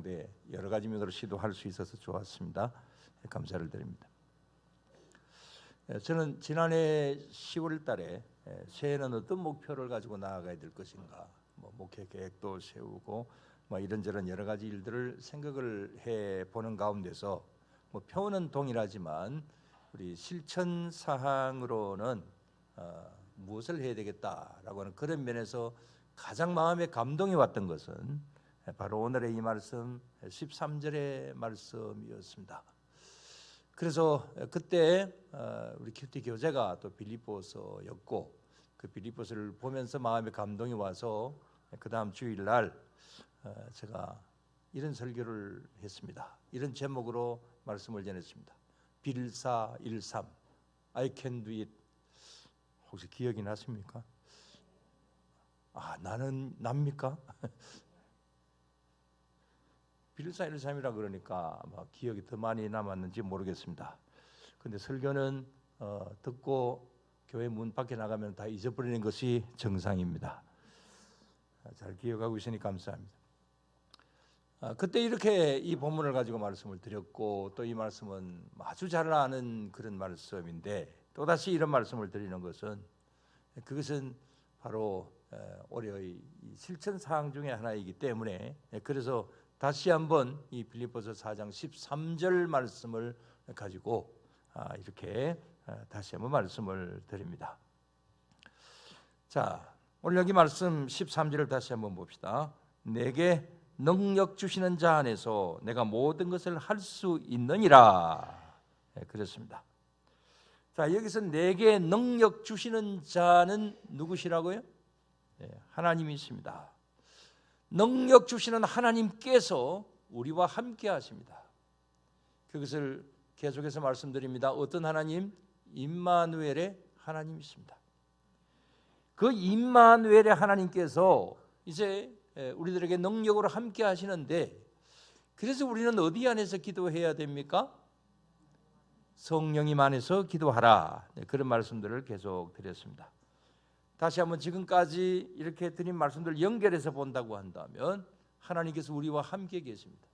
가운데 여러 가지 면으로 시도할 수 있어서 좋았습니다. 감사를 드립니다. 저는 지난해 10월 달에 새해는 어떤 목표를 가지고 나아가야 될 것인가, 목회 계획도 세우고 이런저런 여러 가지 일들을 생각을 해보는 가운데서 표현은 동일하지만 우리 실천 사항으로는 무엇을 해야 되겠다라고 하는 그런 면에서 가장 마음에 감동이 왔던 것은 바로 오늘의 이 말씀 13절의 말씀이었습니다. 그래서 그때 우리 큐티 교재가 또 빌립보서였고, 그 빌립보서를 보면서 마음에 감동이 와서 그 다음 주일날 제가 이런 설교를 했습니다. 이런 제목으로 말씀을 전했습니다. 빌사 13 I can do it. 혹시 기억이 나십니까? 나는 납니까? 빌사 13이라 그러니까 아마 기억이 더 많이 남았는지 모르겠습니다. 근데 설교는 듣고 교회 문 밖에 나가면 다 잊어버리는 것이 정상입니다. 잘 기억하고 있으니 감사합니다. 그때 이렇게 이 본문을 가지고 말씀을 드렸고, 또 이 말씀은 아주 잘 아는 그런 말씀인데 또다시 이런 말씀을 드리는 것은 그것은 바로 올해의 실천 사항 중에 하나이기 때문에, 그래서 다시 한번 이 빌립보서 4장 13절 말씀을 가지고 이렇게 다시 한번 말씀을 드립니다. 자, 오늘 여기 말씀 13절을 다시 한번 봅시다. 내게 능력 주시는 자 안에서 내가 모든 것을 할 수 있느니라. 그렇습니다. 자, 여기서 내게 능력 주시는 자는 누구시라고요? 하나님이십니다. 능력 주시는 하나님께서 우리와 함께 하십니다. 그것을 계속해서 말씀드립니다. 어떤 하나님? 임마누엘의 하나님이십니다. 그 임마누엘의 하나님께서 이제 우리들에게 능력으로 함께 하시는데, 그래서 우리는 어디 안에서 기도해야 됩니까? 성령님 안에서 기도하라. 그런 말씀들을 계속 드렸습니다. 다시 한번 지금까지 이렇게 드린 말씀들을 연결해서 본다고 한다면 하나님께서 우리와 함께 계십니다.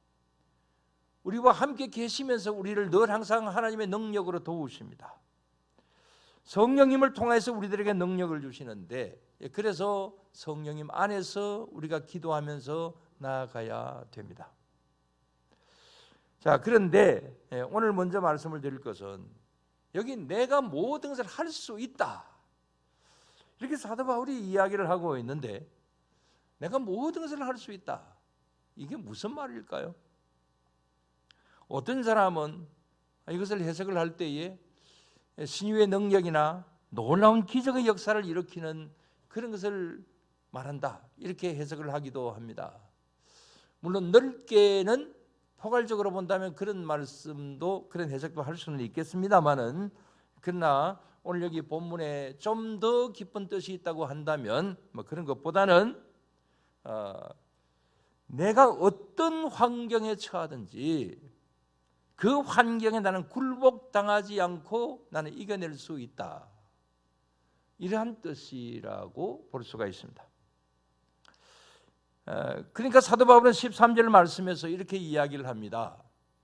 우리와 함께 계시면서 우리를 늘 항상 하나님의 능력으로 도우십니다. 성령님을 통해서 우리들에게 능력을 주시는데, 그래서 성령님 안에서 우리가 기도하면서 나아가야 됩니다. 자, 그런데 오늘 먼저 말씀을 드릴 것은 여기 내가 모든 것을 할 수 있다, 이렇게 사도 바울이 이야기를 하고 있는데, 내가 모든 것을 할 수 있다, 이게 무슨 말일까요? 어떤 사람은 이것을 해석을 할 때에 신유의 능력이나 놀라운 기적의 역사를 일으키는 그런 것을 말한다, 이렇게 해석을 하기도 합니다. 물론 넓게는 포괄적으로 본다면 그런 말씀도, 그런 해석도 할 수는 있겠습니다만은, 그러나 오늘 여기 본문에 좀 더 깊은 뜻이 있다고 한다면 그런 것보다는 내가 어떤 환경에 처하든지 그 환경에 나는 굴복당하지 않고 나는 이겨낼 수 있다, 이러한 뜻이라고 볼 수가 있습니다. 그러니까 사도 바울은 13절 말씀에서 이렇게 이야기를 합니다.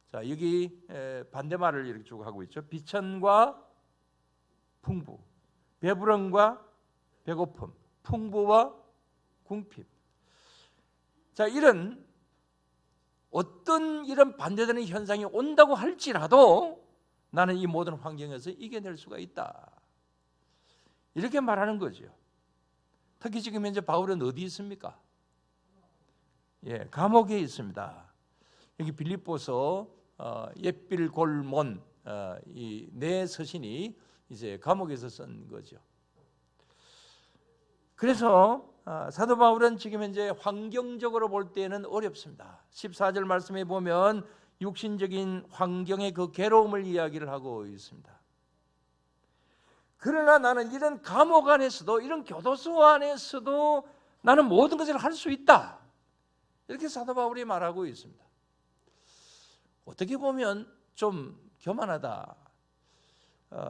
자, 여기 반대말을 이렇게 쭉 하고 있죠. 비천과 풍부, 배부름과 배고픔, 풍부와 궁핍. 자, 이런 어떤 이런 반대되는 현상이 온다고 할지라도 나는 이 모든 환경에서 이겨낼 수가 있다, 이렇게 말하는 거죠. 특히 지금 현재 바울은 어디 있습니까? 감옥에 있습니다. 여기 빌립보서 옛빌골몬 이 네 서신이 이제 감옥에서 쓴 거죠. 그래서 사도 바울은 지금 현재 환경적으로 볼 때는 어렵습니다. 14절 말씀에 보면 육신적인 환경의 그 괴로움을 이야기를 하고 있습니다. 그러나 나는 이런 감옥 안에서도, 이런 교도소 안에서도 나는 모든 것을 할 수 있다, 이렇게 사도 바울이 말하고 있습니다. 어떻게 보면 좀 교만하다,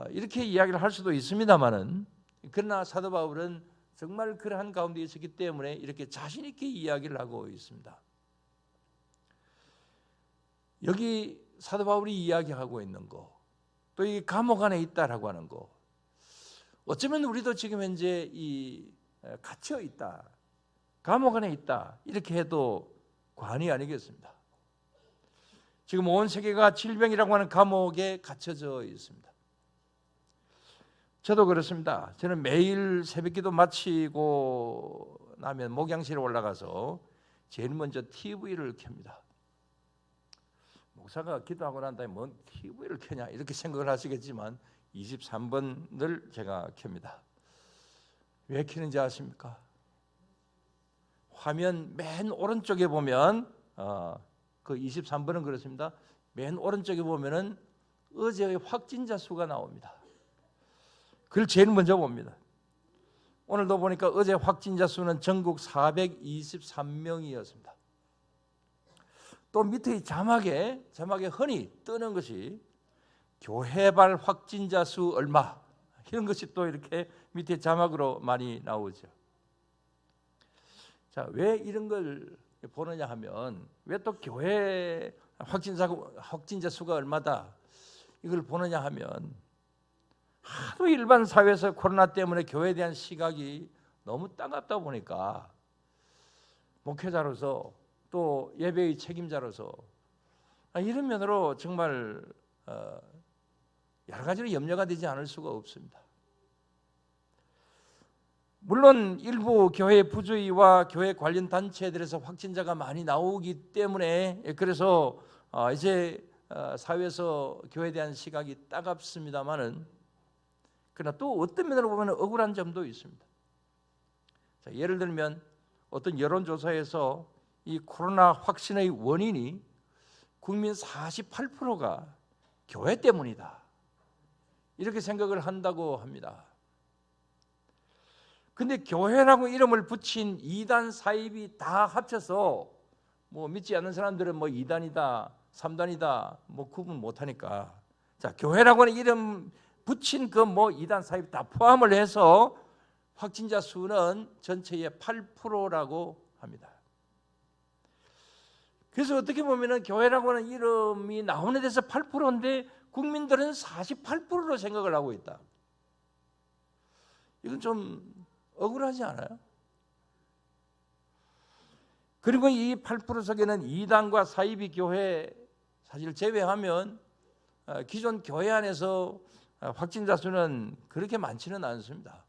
이렇게 이야기를 할 수도 있습니다만은, 그러나 사도 바울은 정말 그러한 가운데 있었기 때문에 이렇게 자신 있게 이야기를 하고 있습니다. 여기 사도 바울이 이야기하고 있는 거, 또 이 감옥 안에 있다라고 하는 거, 어쩌면 우리도 지금 현재 이 갇혀 있다, 감옥 안에 있다, 이렇게 해도 과언이 아니겠습니다. 지금 온 세계가 질병이라고 하는 감옥에 갇혀져 있습니다. 저도 그렇습니다. 저는 매일 새벽기도 마치고 나면 목양실에 올라가서 제일 먼저 TV를 켭니다. 목사가 기도하고 난 다음에 뭔 TV를 켜냐 이렇게 생각을 하시겠지만 23번을 제가 켭니다. 왜 켜는지 아십니까? 화면 맨 오른쪽에 보면 그 23번은 그렇습니다. 맨 오른쪽에 보면은 어제의 확진자 수가 나옵니다. 그걸 제일 먼저 봅니다. 오늘도 보니까 어제 확진자 수는 전국 423명이었습니다. 또 밑에 자막에 흔히 뜨는 것이 교회발 확진자 수 얼마, 이런 것이 또 이렇게 밑에 자막으로 많이 나오죠. 자, 왜 이런 걸 보느냐 하면, 왜 또 교회 확진자 수가 얼마다 이걸 보느냐 하면, 하도 일반 사회에서 코로나 때문에 교회에 대한 시각이 너무 따갑다 보니까 목회자로서 또 예배의 책임자로서 이런 면으로 정말 여러 가지로 염려가 되지 않을 수가 없습니다. 물론 일부 교회 부주의와 교회 관련 단체들에서 확진자가 많이 나오기 때문에 그래서 이제 사회에서 교회에 대한 시각이 따갑습니다만은, 그러나 또 어떤 면으로 보면 억울한 점도 있습니다. 자, 예를 들면 어떤 여론조사에서 이 코로나 확진의 원인이 국민 48%가 교회 때문이다, 이렇게 생각을 한다고 합니다. 근데 교회라고 이름을 붙인 이단 사입이 다 합쳐서 뭐 믿지 않는 사람들은 뭐 2단이다 3단이다 뭐 구분 못하니까, 자, 교회라고 하는 이름 붙인 그 뭐 2단 사입 다 포함을 해서 확진자 수는 전체의 8%라고 합니다. 그래서 어떻게 보면은 교회라고 하는 이름이 나오는 데서 8%인데 국민들은 48%로 생각을 하고 있다. 이건 좀 억울하지 않아요? 그리고 이 8% 속에는 이단과 사이비 교회 사실 제외하면 기존 교회 안에서 확진자 수는 그렇게 많지는 않습니다.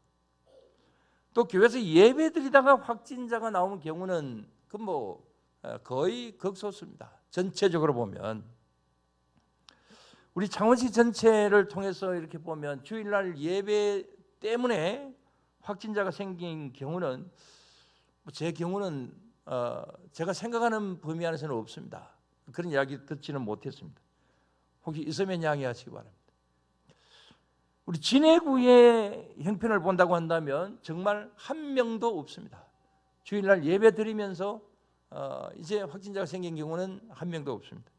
또 교회에서 예배 드리다가 확진자가 나오는 경우는 그 뭐 거의 극소수입니다. 전체적으로 보면 우리 창원시 전체를 통해서 이렇게 보면 주일날 예배 때문에 확진자가 생긴 경우는 제 경우는 제가 생각하는 범위 안에서는 없습니다. 그런 이야기 듣지는 못했습니다. 혹시 있으면 양해하시기 바랍니다. 우리 진해구의 형편을 본다고 한다면 정말 한 명도 없습니다. 주일날 예배 드리면서 이제 확진자가 생긴 경우는 한 명도 없습니다.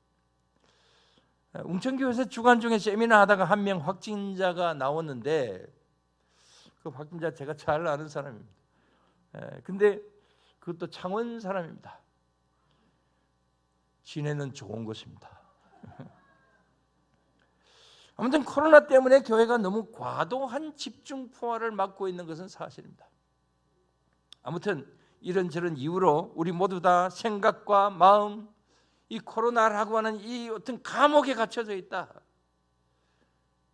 웅천교에서 주간 중에 세미나 하다가 한 명 확진자가 나왔는데 그 확진자 제가 잘 아는 사람입니다. 근데 그것도 창원 사람입니다. 진해는 좋은 곳입니다. 아무튼 코로나 때문에 교회가 너무 과도한 집중 포화를 맞고 있는 것은 사실입니다. 아무튼 이런저런 이유로 우리 모두 다 생각과 마음, 이 코로나라고 하는 이 어떤 감옥에 갇혀져 있다,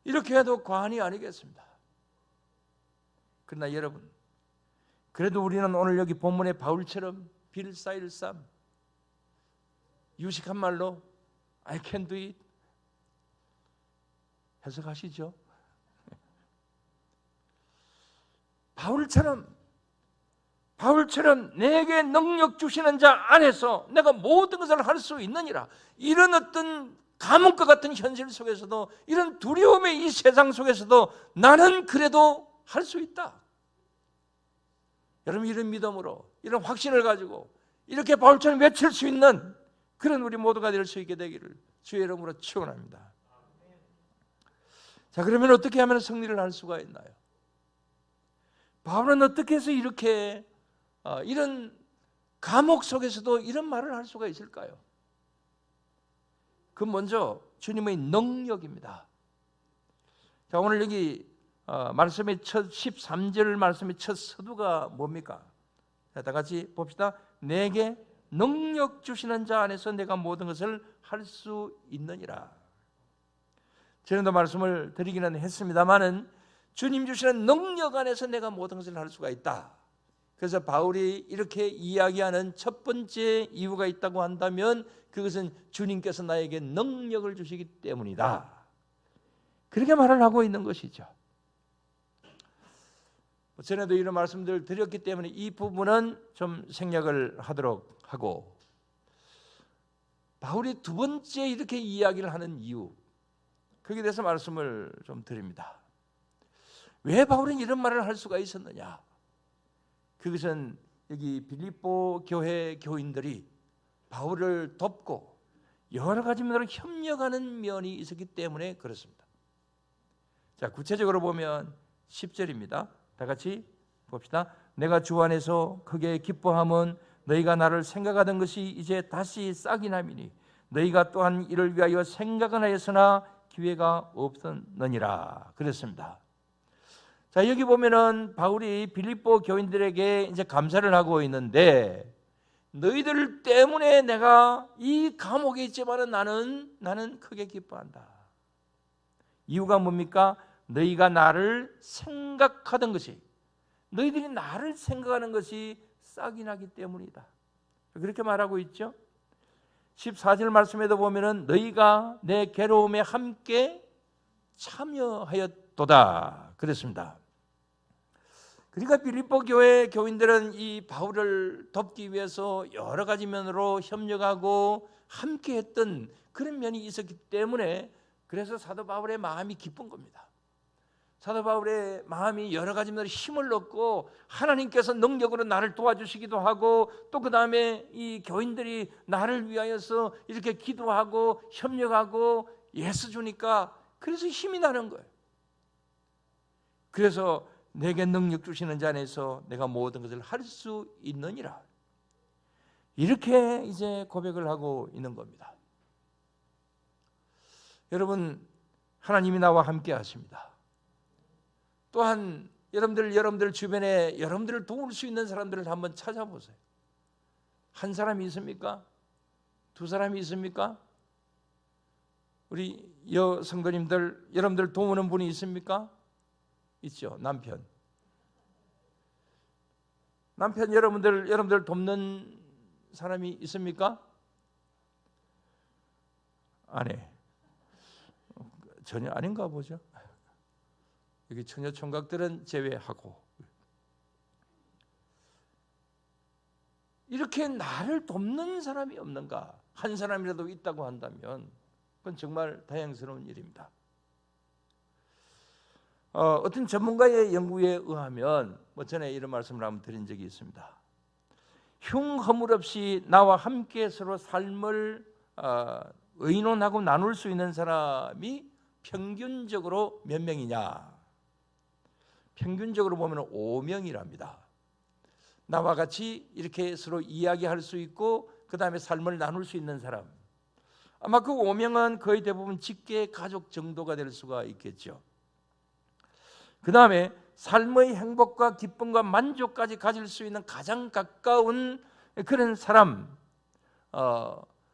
이렇게 해도 과언이 아니겠습니다. 그러나 여러분, 그래도 우리는 오늘 여기 본문의 바울처럼 빌사일삼, 유식한 말로 I can do it 해석하시죠? 바울처럼 내게 능력 주시는 자 안에서 내가 모든 것을 할 수 있느니라, 이런 어떤 감옥과 같은 현실 속에서도, 이런 두려움의 이 세상 속에서도 나는 그래도 할 수 있다. 여러분, 이런 믿음으로, 이런 확신을 가지고 이렇게 바울처럼 외칠 수 있는 그런 우리 모두가 될 수 있게 되기를 주의 이름으로 축원합니다. 자, 그러면 어떻게 하면 승리를 할 수가 있나요? 바울은 어떻게 해서 이렇게 이런 감옥 속에서도 이런 말을 할 수가 있을까요? 그 먼저 주님의 능력입니다. 자, 오늘 여기 말씀의 첫 13절 말씀의 첫 서두가 뭡니까? 자, 다 같이 봅시다. 내게 능력 주시는 자 안에서 내가 모든 것을 할 수 있느니라. 전에도 말씀을 드리기는 했습니다마는 주님 주시는 능력 안에서 내가 모든 것을 할 수가 있다. 그래서 바울이 이렇게 이야기하는 첫 번째 이유가 있다고 한다면 그것은 주님께서 나에게 능력을 주시기 때문이다. 그렇게 말을 하고 있는 것이죠. 전에도 이런 말씀들을 드렸기 때문에 이 부분은 좀 생략을 하도록 하고, 바울이 두 번째 이렇게 이야기를 하는 이유, 거기에 대해서 말씀을 좀 드립니다. 왜 바울은 이런 말을 할 수가 있었느냐? 그것은 여기 빌립보 교회 교인들이 바울을 돕고 여러 가지 면으로 협력하는 면이 있었기 때문에 그렇습니다. 자, 구체적으로 보면 10절입니다. 다 같이 봅시다. 내가 주 안에서 크게 기뻐함은 너희가 나를 생각하던 것이 이제 다시 싹이 나미니 너희가 또한 이를 위하여 생각은 하였으나 기회가 없었느니라. 그랬습니다. 자, 여기 보면은 바울이 빌립보 교인들에게 이제 감사를 하고 있는데, 너희들 때문에 내가 이 감옥에 있지만은 나는 크게 기뻐한다. 이유가 뭡니까? 너희가 나를 생각하던 것이, 너희들이 나를 생각하는 것이 싹이 나기 때문이다. 그렇게 말하고 있죠. 14절 말씀에도 보면은 너희가 내 괴로움에 함께 참여하였도다. 그랬습니다. 그러니까 빌립보 교회 교인들은 이 바울을 돕기 위해서 여러 가지 면으로 협력하고 함께 했던 그런 면이 있었기 때문에, 그래서 사도 바울의 마음이 기쁜 겁니다. 사도 바울의 마음이 여러 가지 면으로 힘을 얻고 하나님께서 능력으로 나를 도와주시기도 하고, 또 그 다음에 이 교인들이 나를 위하여서 이렇게 기도하고 협력하고 예수 주니까 그래서 힘이 나는 거예요. 그래서 내게 능력 주시는 자 안에서 내가 모든 것을 할 수 있느니라. 이렇게 이제 고백을 하고 있는 겁니다. 여러분, 하나님이 나와 함께 하십니다. 또한 여러분들 주변에 여러분들을 도울 수 있는 사람들을 한번 찾아보세요. 한 사람이 있습니까? 두 사람이 있습니까? 우리 여성도님들, 여러분들 도우는 분이 있습니까? 있죠. 남편 여러분들 돕는 사람이 있습니까? 아내. 전혀 아닌가 보죠. 여기 처녀 총각들은 제외하고. 이렇게 나를 돕는 사람이 없는가? 한 사람이라도 있다고 한다면 그건 정말 다행스러운 일입니다. 어떤 전문가의 연구에 의하면, 전에 이런 말씀을 한번 드린 적이 있습니다. 흉허물 없이 나와 함께 서로 삶을 의논하고 나눌 수 있는 사람이 평균적으로 몇 명이냐? 평균적으로 보면 5명이랍니다. 나와 같이 이렇게 서로 이야기할 수 있고 그 다음에 삶을 나눌 수 있는 사람, 아마 그 5명은 거의 대부분 직계 가족 정도가 될 수가 있겠죠. 그 다음에 삶의 행복과 기쁨과 만족까지 가질 수 있는 가장 가까운 그런 사람,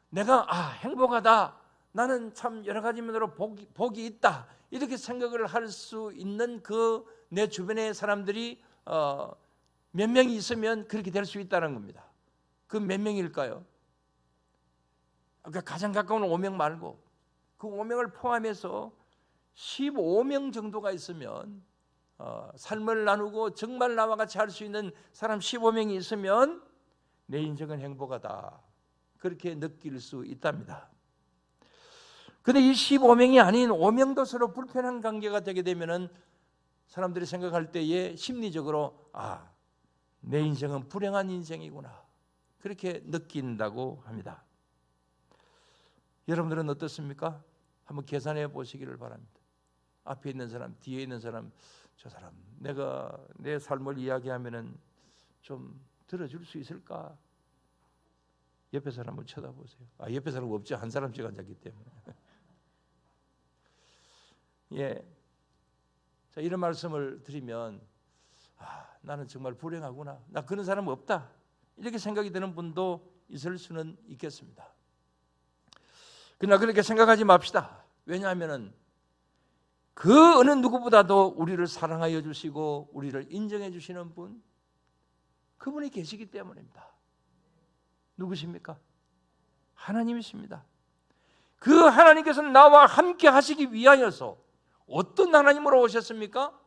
내가 행복하다, 나는 참 여러 가지 면으로 복이 있다, 이렇게 생각을 할 수 있는 그 내 주변의 사람들이 몇 명이 있으면 그렇게 될 수 있다는 겁니다. 그 몇 명일까요? 그러니까 가장 가까운 5명 말고 그 5명을 포함해서 15명 정도가 있으면, 삶을 나누고 정말 나와 같이 할 수 있는 사람 15명이 있으면 내 인생은 행복하다, 그렇게 느낄 수 있답니다. 그런데 이 15명이 아닌 5명도 서로 불편한 관계가 되게 되면은 사람들이 생각할 때에 심리적으로 내 인생은 불행한 인생이구나, 그렇게 느낀다고 합니다. 여러분들은 어떻습니까? 한번 계산해 보시기를 바랍니다. 앞에 있는 사람, 뒤에 있는 사람, 저 사람 내가 내 삶을 이야기하면은 좀 들어줄 수 있을까? 옆에 사람을 쳐다보세요. 옆에 사람 없죠. 한 사람씩 앉았기 때문에. 예. 자, 이런 말씀을 드리면 나는 정말 불행하구나. 나 그런 사람 없다. 이렇게 생각이 드는 분도 있을 수는 있겠습니다. 그러나 그렇게 생각하지 맙시다. 왜냐하면 그 어느 누구보다도 우리를 사랑하여 주시고 우리를 인정해 주시는 분, 그분이 계시기 때문입니다. 누구십니까? 하나님이십니다. 그 하나님께서는 나와 함께 하시기 위하여서 어떤 하나님으로 오셨습니까?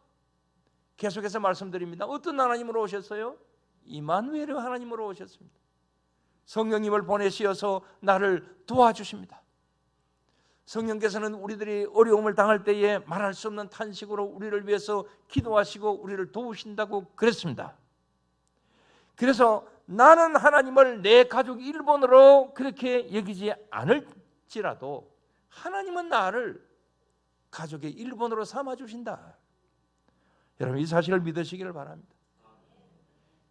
계속해서 말씀드립니다. 어떤 하나님으로 오셨어요? 임마누엘의 하나님으로 오셨습니다. 성령님을 보내시어서 나를 도와주십니다. 성령께서는 우리들이 어려움을 당할 때에 말할 수 없는 탄식으로 우리를 위해서 기도하시고 우리를 도우신다고 그랬습니다. 그래서 나는 하나님을 내 가족 일본으로 그렇게 여기지 않을지라도 하나님은 나를 가족의 일본으로 삼아주신다. 여러분, 이 사실을 믿으시기를 바랍니다.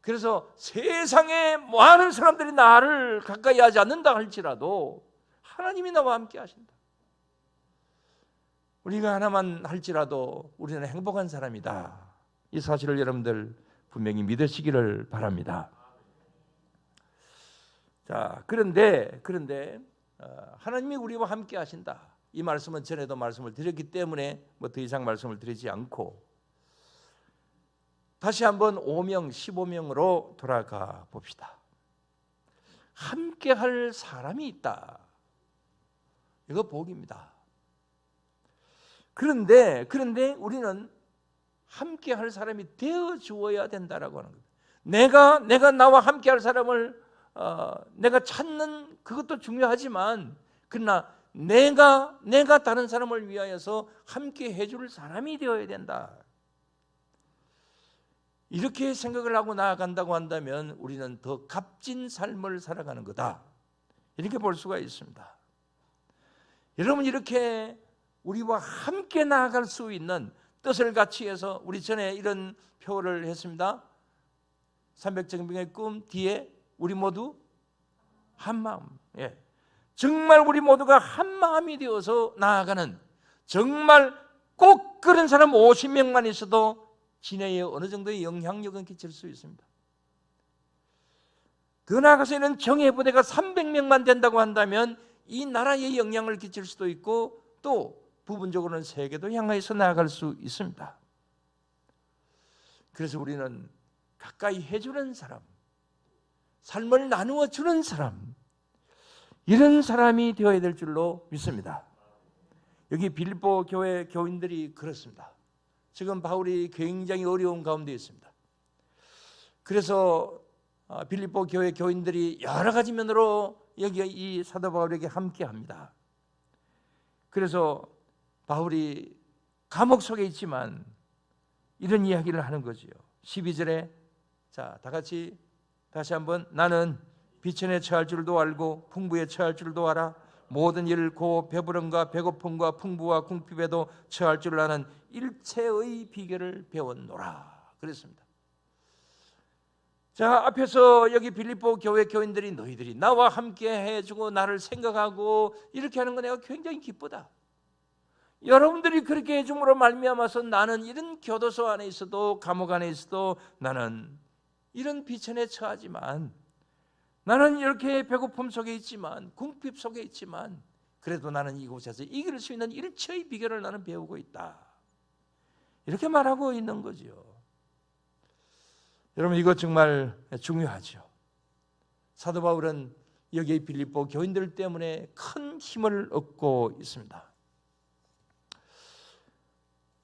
그래서 세상에 많은 사람들이 나를 가까이 하지 않는다 할지라도 하나님이 나와 함께 하신다. 우리가 하나만 할지라도 우리는 행복한 사람이다. 이 사실을 여러분들 분명히 믿으시기를 바랍니다. 자, 그런데 하나님이 우리와 함께 하신다. 이 말씀은 전에도 말씀을 드렸기 때문에 더 이상 말씀을 드리지 않고 다시 한번 5명, 15명으로 돌아가 봅시다. 함께 할 사람이 있다. 이거 복입니다. 그런데 우리는 함께 할 사람이 되어 주어야 된다라고 하는 거예요. 내가 나와 함께 할 사람을 내가 찾는 그것도 중요하지만 그러나 내가 다른 사람을 위하여서 함께 해줄 사람이 되어야 된다. 이렇게 생각을 하고 나아간다고 한다면 우리는 더 값진 삶을 살아가는 거다. 이렇게 볼 수가 있습니다. 여러분, 이렇게 우리와 함께 나아갈 수 있는 뜻을 같이 해서 우리 전에 이런 표를 했습니다. 300정병의 꿈 뒤에 우리 모두 한 마음. 예. 정말 우리 모두가 한 마음이 되어서 나아가는, 정말 꼭 그런 사람 50명만 있어도 진해에 어느 정도의 영향력은 끼칠 수 있습니다. 더 나아가서 이런 정예부대가 300명만 된다고 한다면 이 나라에 영향을 끼칠 수도 있고 또 부분적으로는 세계도 향해서 나아갈 수 있습니다. 그래서 우리는 가까이 해주는 사람, 삶을 나누어 주는 사람, 이런 사람이 되어야 될 줄로 믿습니다. 여기 빌립보 교회 교인들이 그렇습니다. 지금 바울이 굉장히 어려운 가운데 있습니다. 그래서 빌립보 교회 교인들이 여러 가지 면으로 여기 이 사도 바울에게 함께합니다. 그래서 바울이 감옥 속에 있지만 이런 이야기를 하는 거지요. 12절에 자, 다 같이 다시 한번 나는 비천에 처할 줄도 알고 풍부에 처할 줄도 알아 모든 일을 고 배부름과 배고픔과 풍부와 궁핍에도 처할 줄 아는 일체의 비결을 배웠노라 그랬습니다. 자, 앞에서 여기 빌립보 교회 교인들이 너희들이 나와 함께 해주고 나를 생각하고 이렇게 하는 거 내가 굉장히 기쁘다. 여러분들이 그렇게 해줌으로 말미암아서 나는 이런 교도소 안에 있어도 감옥 안에 있어도 나는 이런 비천에 처하지만 나는 이렇게 배고픔 속에 있지만 궁핍 속에 있지만 그래도 나는 이곳에서 이길 수 있는 일체의 비결을 나는 배우고 있다. 이렇게 말하고 있는 거죠. 여러분, 이거 정말 중요하죠. 사도 바울은 여기 빌립보 교인들 때문에 큰 힘을 얻고 있습니다.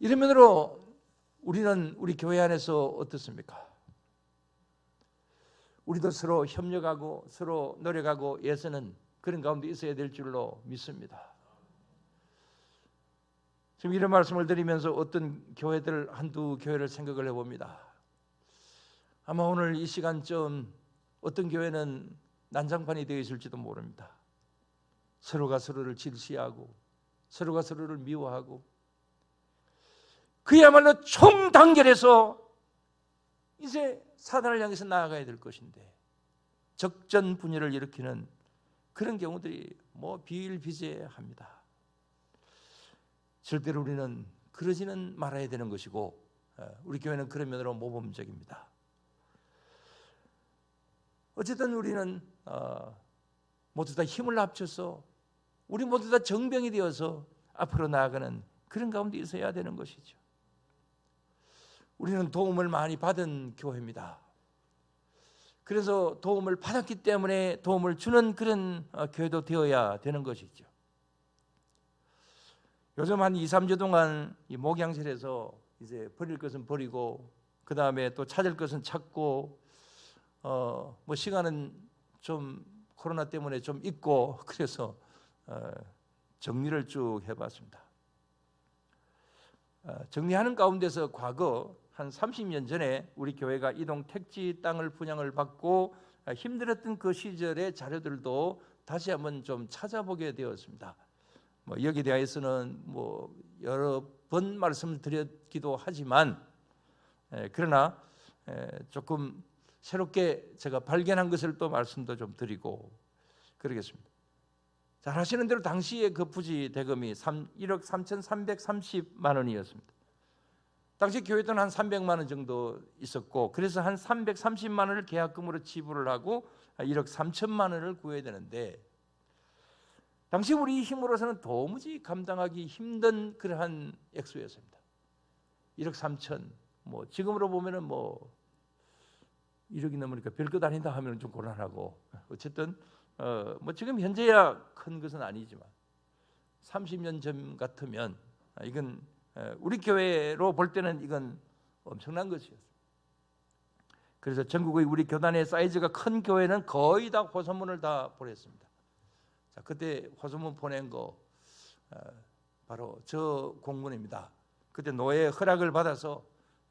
이런 면으로 우리는 우리 교회 안에서 어떻습니까? 우리도 서로 협력하고 서로 노력하고 애쓰는 그런 가운데 있어야 될 줄로 믿습니다. 지금 이런 말씀을 드리면서 어떤 교회들 한두 교회를 생각을 해봅니다. 아마 오늘 이 시간쯤 어떤 교회는 난장판이 되어 있을지도 모릅니다. 서로가 서로를 질시하고 서로가 서로를 미워하고 그야말로 총단결해서 이제 사단을 향해서 나아가야 될 것인데 적전분열을 일으키는 그런 경우들이 뭐 비일비재합니다. 절대로 우리는 그러지는 말아야 되는 것이고, 우리 교회는 그런 면으로 모범적입니다. 어쨌든 우리는 모두 다 힘을 합쳐서 우리 모두 다 정병이 되어서 앞으로 나아가는 그런 가운데 있어야 되는 것이죠. 우리는 도움을 많이 받은 교회입니다. 그래서 도움을 받았기 때문에 도움을 주는 그런 교회도 되어야 되는 것이죠. 요즘 한 2, 3주 동안 이 목양실에서 이제 버릴 것은 버리고, 그 다음에 또 찾을 것은 찾고, 뭐 시간은 좀 코로나 때문에 좀 있고, 그래서 정리를 쭉 해봤습니다. 정리하는 가운데서 과거 한 30년 전에 우리 교회가 이동 택지 땅을 분양을 받고 힘들었던 그 시절의 자료들도 다시 한번 좀 찾아보게 되었습니다. 뭐 여기 대해서는 뭐 여러 번 말씀을 드렸기도 하지만, 그러나 조금 새롭게 제가 발견한 것을 또 말씀도 좀 드리고 그러겠습니다. 잘 아시는 대로 당시에 그 부지 대금이 1억 3,330만 원이었습니다. 당시 교회 돈 한 300만 원 정도 있었고, 그래서 한 330만 원을 계약금으로 지불을 하고 1억 3천만 원을 구해야 되는데, 당시 우리 힘으로서는 도무지 감당하기 힘든 그러한 액수였습니다. 1억 3천, 뭐 지금으로 보면은 뭐 1억이 넘으니까 별것 아니다 하면 좀 곤란하고, 어쨌든 뭐 지금 현재야 큰 것은 아니지만 30년 전 같으면 이건 우리 교회로 볼 때는 이건 엄청난 것이었어요. 그래서 전국의 우리 교단의 사이즈가 큰 교회는 거의 다 호소문을 다 보냈습니다. 자, 그때 호소문 보낸 거 바로 저 공문입니다. 그때 노예 허락을 받아서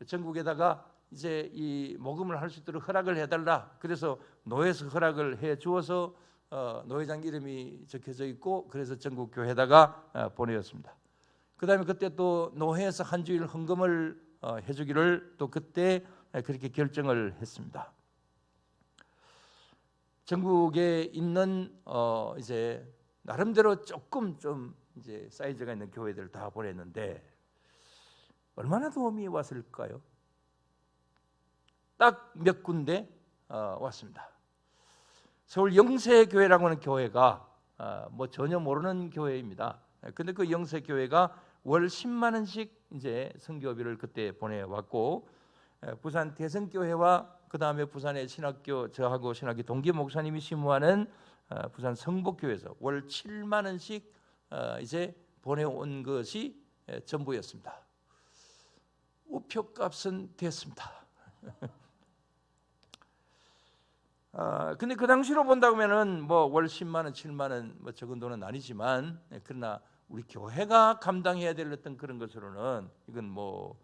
전국에다가 이제 이 모금을 할 수 있도록 허락을 해달라. 그래서 노예에서 허락을 해 주어서 노회장 이름이 적혀져 있고, 그래서 전국 교회에다가 보내었습니다. 그다음에 그때 또 노회에서 한 주일 헌금을 해주기를 또 그때 그렇게 결정을 했습니다. 전국에 있는 이제 나름대로 조금 좀 이제 사이즈가 있는 교회들 다 보냈는데 얼마나 도움이 왔을까요? 딱 몇 군데 왔습니다. 서울 영세교회라고 하는 교회가 뭐 전혀 모르는 교회입니다. 근데 그 영세교회가 월 10만 원씩 이제 선교비를 그때 보내왔고, 부산 대성교회와 그 다음에 부산의 신학교, 저하고 신학교 동기 목사님이 심무하는 부산 성복교회에서 월 7만 원씩 이제 보내온 것이 전부였습니다. 우표값은 됐습니다. 근데 그 당시로 본다면은 뭐 월 10만 원, 7만 원 뭐 적은 돈은 아니지만, 그러나 우리 교회가 감당해야 될 어떤 그런 것으로는 이건 뭐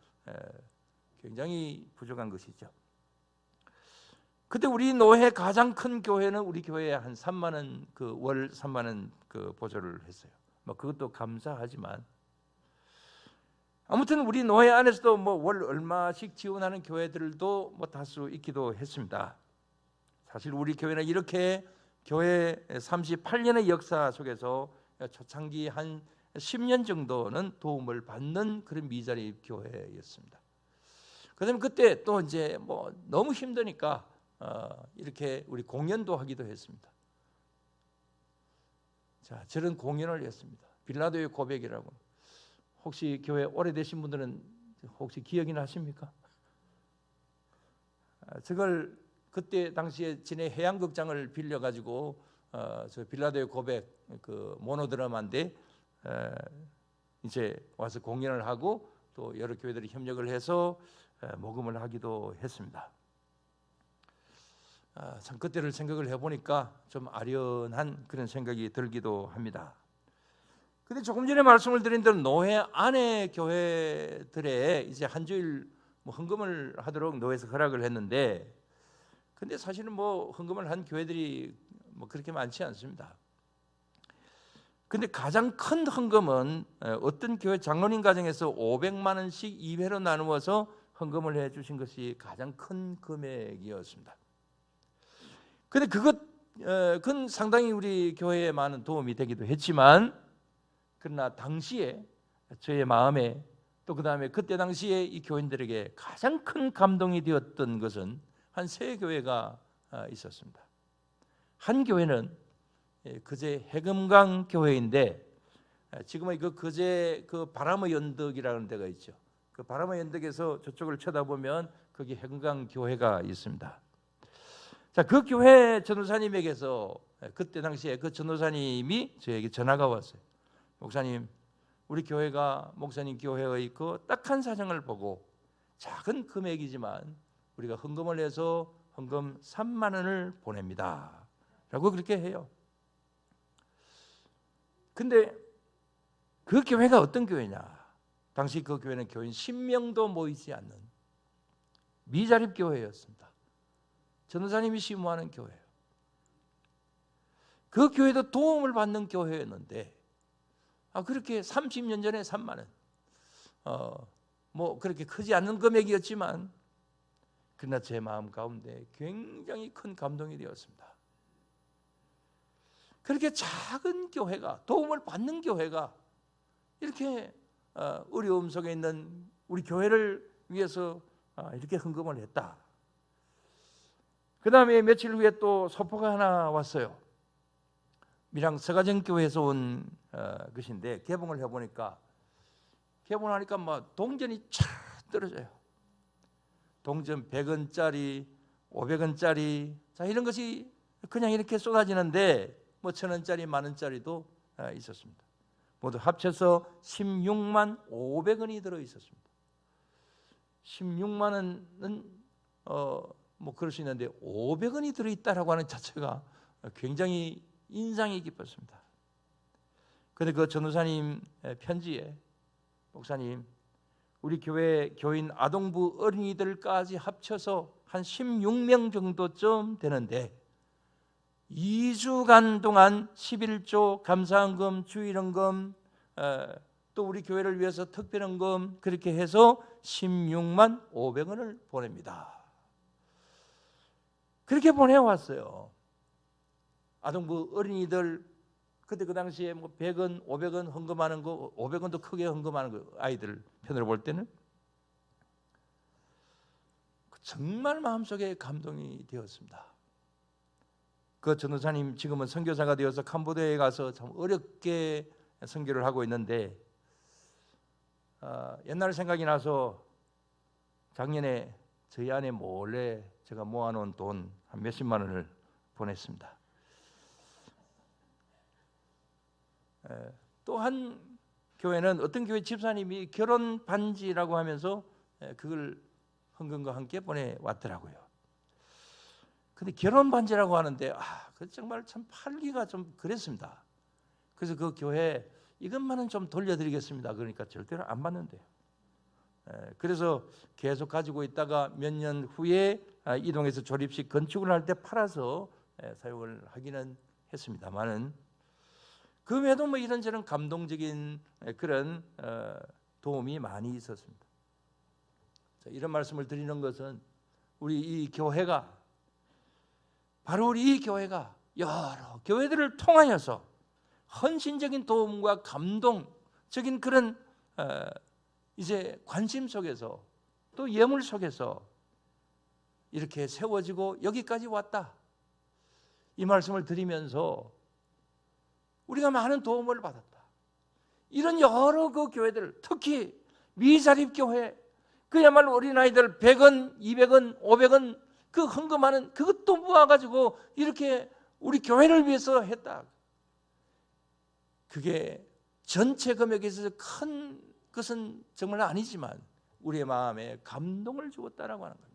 굉장히 부족한 것이죠. 그때 우리 노회 가장 큰 교회는 우리 교회에 한 3만 원 그 월 3만 원 그 보조를 했어요. 뭐 그것도 감사하지만, 아무튼 우리 노회 안에서도 뭐 월 얼마씩 지원하는 교회들도 뭐 다수 있기도 했습니다. 사실 우리 교회는 이렇게 교회 38년의 역사 속에서 초창기 한 10년 정도는 도움을 받는 그런 미자립 교회였습니다. 그다음에 그때 또 이제 뭐 너무 힘드니까 이렇게 우리 공연도 하기도 했습니다. 자, 저런 공연을 했습니다. 빌라도의 고백이라고. 혹시 교회 오래되신 분들은 혹시 기억이 나십니까? 저걸 그때 당시에 진해 해양극장을 빌려 가지고 저 빌라도의 고백 그 모노드라마인데 이제 와서 공연을 하고 또 여러 교회들이 협력을 해서 모금을 하기도 했습니다. 참 그때를 생각을 해보니까 좀 아련한 그런 생각이 들기도 합니다. 근데 조금 전에 말씀을 드린 대로 노회 안에 교회들에 이제 한 주일 뭐 헌금을 하도록 노회에서 허락을 했는데, 근데 사실은 뭐 헌금을 한 교회들이 뭐 그렇게 많지 않습니다. 근데 가장 큰 헌금은 어떤 교회 장로님 가정에서 500만 원씩 2회로 나누어서 헌금을 해 주신 것이 가장 큰 금액이었습니다. 근데 그것 그건 상당히 우리 교회에 많은 도움이 되기도 했지만, 그러나 당시에 저의 마음에 또 그 다음에 그때 당시에 이 교인들에게 가장 큰 감동이 되었던 것은 한 세 교회가 있었습니다. 한 교회는 거제 해금강 교회인데, 지금의 그 거제 그 바람의 언덕이라는 데가 있죠. 그 바람의 언덕에서 저쪽을 쳐다보면 거기 해금강 교회가 있습니다. 자, 그 교회 전도사님에게서 그때 당시에 그 전도사님이 저에게 전화가 왔어요. 목사님, 우리 교회가 목사님 교회의 그 딱한 사정을 보고 작은 금액이지만 우리가 헌금을 해서 헌금 3만 원을 보냅니다 라고 그렇게 해요. 근데 그 교회가 어떤 교회냐? 당시 그 교회는 교인 10명도 모이지 않는 미자립 교회였습니다. 전도사님이 심무하는 교회예요. 그 교회도 도움을 받는 교회였는데, 그렇게 30년 전에 3만 원, 뭐 그렇게 크지 않는 금액이었지만, 그러나 제 마음 가운데 굉장히 큰 감동이 되었습니다. 그렇게 작은 교회가, 도움을 받는 교회가 이렇게 어려움 속에 있는 우리 교회를 위해서 이렇게 헌금을 했다. 그 다음에 며칠 후에 또 소포가 하나 왔어요. 밀양 서가정교회에서 온 것인데, 개봉을 해보니까 개봉하니까 막 동전이 쫙 떨어져요. 동전 100원짜리, 500원짜리, 자, 이런 것이 그냥 이렇게 쏟아지는데, 뭐 1,000원짜리, 만원짜리도 있었습니다. 모두 합쳐서 16만 500원이 들어 있었습니다. 16만 원은 뭐 그럴 수 있는데 500원이 들어 있다라고 하는 자체가 굉장히 인상이 깊었습니다. 그런데 그 전도사님 편지에, 목사님, 우리 교회 교인 아동부 어린이들까지 합쳐서 한 16명 정도쯤 되는데 2주간 동안 11조 감사헌금, 주일헌금, 또 우리 교회를 위해서 특별헌금, 그렇게 해서 16만 500원을 보냅니다. 그렇게 보내왔어요. 아동부 어린이들, 그때 그 당시에 뭐 100원, 500원 헌금하는 거, 500원도 크게 헌금하는 거, 아이들 편으로 볼 때는 정말 마음속에 감동이 되었습니다. 그 전도사님 지금은 선교사가 되어서 캄보디아에 가서 참 어렵게 선교를 하고 있는데, 옛날 생각이 나서 작년에 저희 아내 몰래 제가 모아놓은 돈 한 몇십만 원을 보냈습니다. 또 한 교회는 어떤 교회 집사님이 결혼 반지라고 하면서 그걸 헌금과 함께 보내왔더라고요. 근데 결혼 반지라고 하는데 그 정말 참 팔기가 좀 그랬습니다. 그래서 그 교회 이것만은 좀 돌려드리겠습니다. 그러니까 절대로 안 받는데요. 그래서 계속 가지고 있다가 몇 년 후에 이동해서 조립식 건축을 할 때 팔아서 사용을 하기는 했습니다만은, 그 외에도 뭐 이런저런 감동적인 그런 도움이 많이 있었습니다. 이런 말씀을 드리는 것은 우리 이 교회가, 바로 우리 이 교회가 여러 교회들을 통하여서 헌신적인 도움과 감동적인 그런 이제 관심 속에서 또 예물 속에서 이렇게 세워지고 여기까지 왔다, 이 말씀을 드리면서 우리가 많은 도움을 받았다. 이런 여러 그 교회들, 특히 미자립교회, 그야말로 어린아이들 100원, 200원, 500원 그 헌금하는 그것도 모아가지고 이렇게 우리 교회를 위해서 했다. 그게 전체 금액에 있어서 큰 것은 정말 아니지만 우리의 마음에 감동을 주었다라고 하는 겁니다.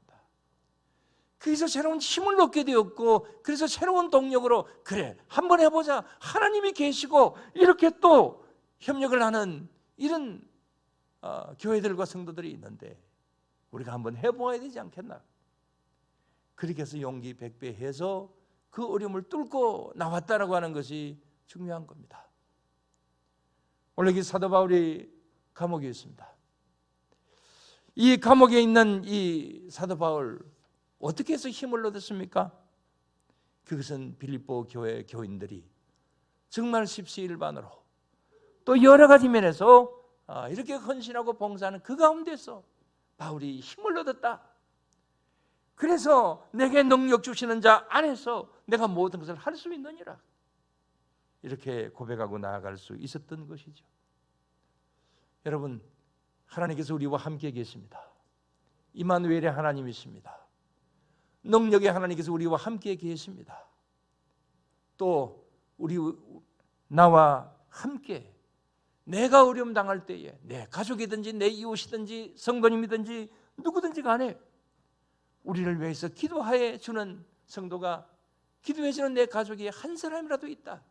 그래서 새로운 힘을 얻게 되었고, 그래서 새로운 동력으로 그래 한번 해보자, 하나님이 계시고 이렇게 또 협력을 하는 이런 교회들과 성도들이 있는데 우리가 한번 해보아야 되지 않겠나. 그렇게 해서 용기 백배해서 그 어려움을 뚫고 나왔다라고 하는 것이 중요한 겁니다. 원래 이 사도 바울이 감옥에 있습니다. 이 감옥에 있는 이 사도 바울 어떻게 해서 힘을 얻었습니까? 그것은 빌립보 교회 교인들이 정말 십시일반으로 또 여러 가지 면에서 이렇게 헌신하고 봉사하는 그 가운데서 바울이 힘을 얻었다. 그래서 내게 능력 주시는 자 안에서 내가 모든 것을 할 수 있느니라. 이렇게 고백하고 나아갈 수 있었던 것이죠. 여러분, 하나님께서 우리와 함께 계십니다. 임마누엘의 하나님이십니다. 능력의 하나님께서 우리와 함께 계십니다. 또 나와 함께 내가 어려움 당할 때에 내 가족이든지 내 이웃이든지 성도님이든지 누구든지 간에 우리를 위해서 기도해 주는 성도가, 기도해 주는 내 가족이 한 사람이라도 있다.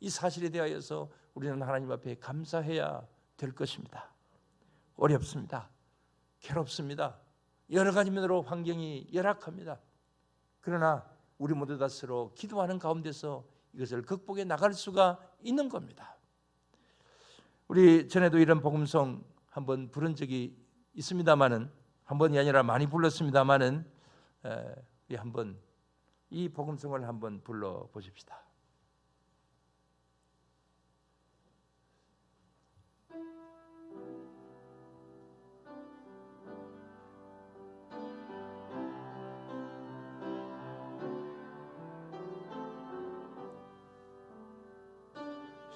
이 사실에 대하여서 우리는 하나님 앞에 감사해야 될 것입니다. 어렵습니다. 괴롭습니다. 여러 가지 면으로 환경이 열악합니다. 그러나 우리 모두 다 서로 기도하는 가운데서 이것을 극복해 나갈 수가 있는 겁니다. 우리 전에도 이런 복음송 한번 부른 적이 있습니다마는, 한 번이 아니라 많이 불렀습니다마는, 우리 한번 이 복음송을 한번 불러 보십시다.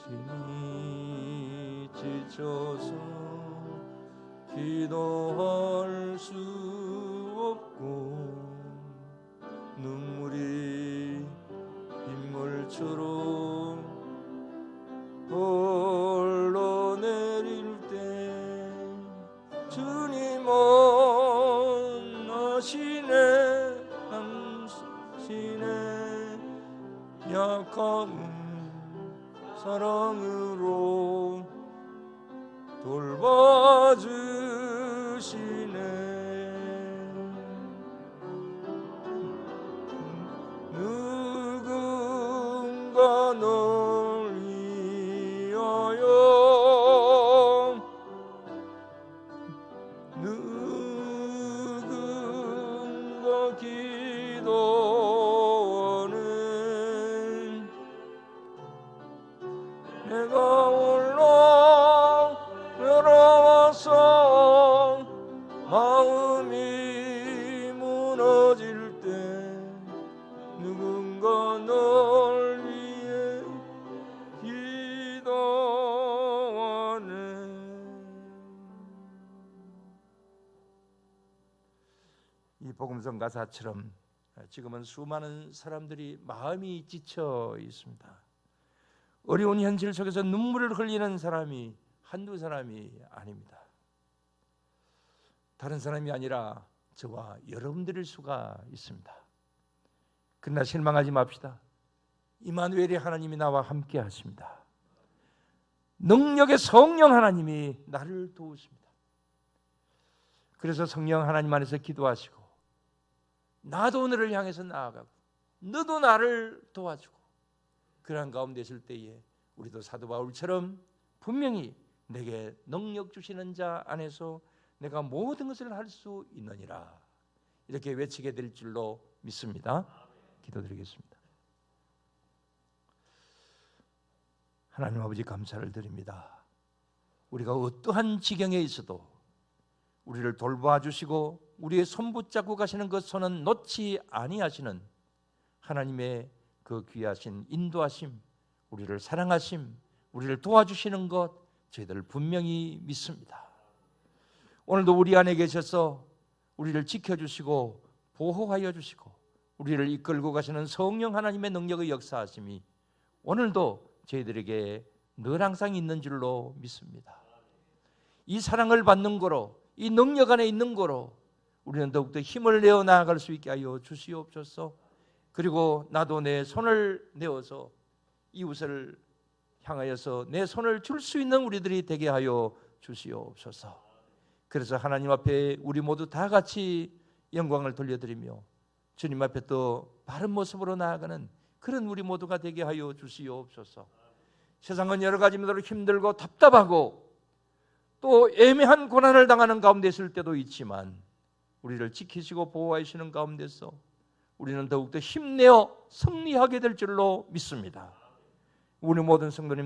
신이 지쳐서 기도할 수 없고 눈물이 빗물처럼 흘러내릴 때 주님은 아시네, 당신의 약함 사랑으로 돌봐주시네. 누군가 널 위하여, 누군가 기도하는 내가 홀로 외로워서 마음이 무너질 때 누군가 널 위해 기도하네. 이 복음성 가사처럼 지금은 수많은 사람들이 마음이 지쳐 있습니다. 어려운 현실 속에서 눈물을 흘리는 사람이 한두 사람이 아닙니다. 다른 사람이 아니라 저와 여러분들일 수가 있습니다. 그러나 실망하지 맙시다. 임마누엘의 하나님이 나와 함께 하십니다. 능력의 성령 하나님이 나를 도우십니다. 그래서 성령 하나님 안에서 기도하시고 나도 너를 향해서 나아가고 너도 나를 도와주고 그러한 가운데 있을 때에 우리도 사도 바울처럼 분명히 내게 능력 주시는 자 안에서 내가 모든 것을 할 수 있느니라 이렇게 외치게 될 줄로 믿습니다. 기도드리겠습니다. 하나님 아버지 감사를 드립니다. 우리가 어떠한 지경에 있어도 우리를 돌봐주시고 우리의 손 붙잡고 가시는 그 손은 놓지 아니하시는 하나님의 그 귀하신 인도하심, 우리를 사랑하심, 우리를 도와주시는 것 저희들 분명히 믿습니다. 오늘도 우리 안에 계셔서 우리를 지켜주시고 보호하여 주시고 우리를 이끌고 가시는 성령 하나님의 능력의 역사하심이 오늘도 저희들에게 늘 항상 있는 줄로 믿습니다. 이 사랑을 받는 거로, 이 능력 안에 있는 거로 우리는 더욱더 힘을 내어 나아갈 수 있게 하여 주시옵소서. 그리고 나도 내 손을 내어서 이웃을 향하여서 내 손을 줄 수 있는 우리들이 되게 하여 주시옵소서. 그래서 하나님 앞에 우리 모두 다 같이 영광을 돌려드리며 주님 앞에 또 바른 모습으로 나아가는 그런 우리 모두가 되게 하여 주시옵소서. 세상은 여러 가지 면으로 힘들고 답답하고 또 애매한 고난을 당하는 가운데 있을 때도 있지만 우리를 지키시고 보호하시는 가운데서 우리는 더욱더 힘내어 승리하게 될 줄로 믿습니다. 우리 모든 성도님